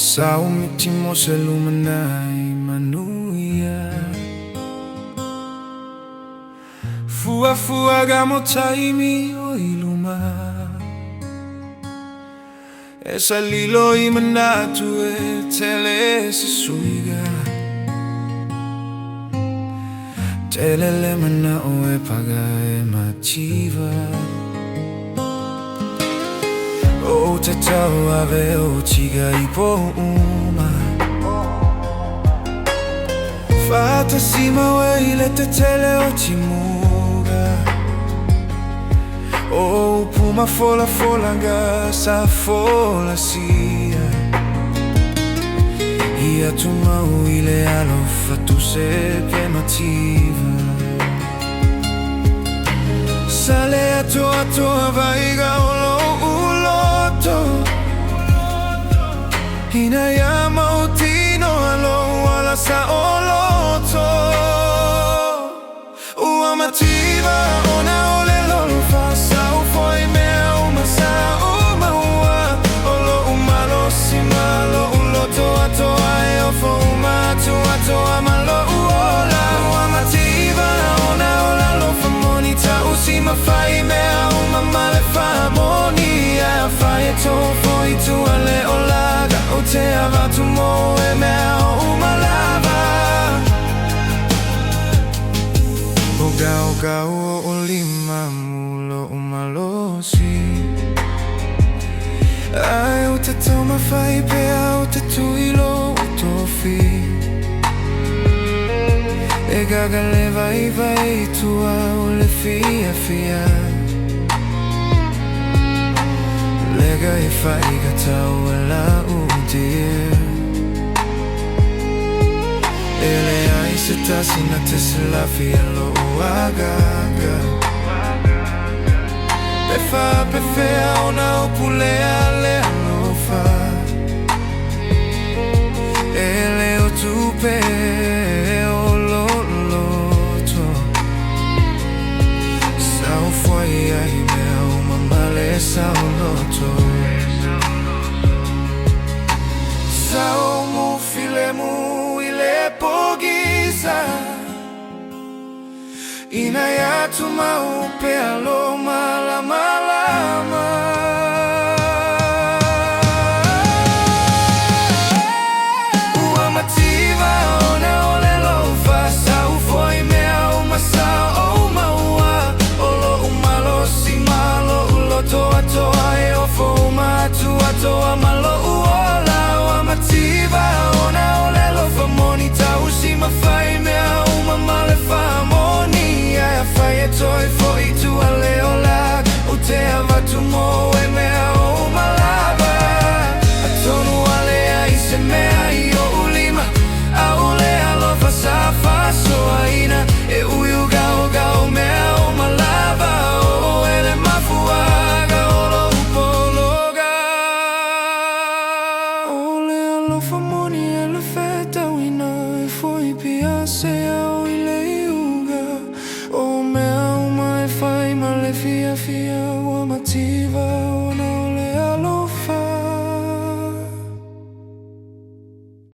Sao miti mo sa lumanay manuia Fua gamo taimi o iluma Esa lilo I manatu e tele se suiga Telele mana o e paga e mativa O te tau ave o tiga I po uma Fata sima wei le te tele o timuga O puma fola folanga sa fola sia Ia tu mau I le alofa tu se mativa Sale ato avaiga o lo Hina ya mautino alo wala sa oloto Ua mativa ona ole lolo fasa Ufoi mea uma sa uma ua Olo umalo simalo uloto ato ai ofo uma ato amalo uola Ua mativa ona ola lofa monita Usima fai mea uma male fa monia Fai to foi tu ale olaga O te avatu mo e mea o malava O gau o lima mulo o malosi Ai o te toma fai pea o te tuilo o tofi E gaga le vai tua o le fia Lega e fai gatau e la dear Ele ai se tasi na te se la fia lo agaga Pe fea ona o pulea le alofa Ele o tupe o loloto Sao foi ai mea o mamale sao loto Sao mu filemu ile pogisa Ina ya tu mau pe alo malama Ua mativa ona ole lofa Sao foi mea uma sao uma ua Olo umalo si malo uloto ato ai ofo uma ato amalo uola Mativa ona ole lofa monita Usima fai mea uma male fa monia Fai e toi foi tu ale olag O te avatu mo e mea o malava Atonu ale ai se mea I o ulima A ole alofa sa faso aina E uyu gao mea o malava O ele mafuaga o lo upologa Ole alofa moni ele fe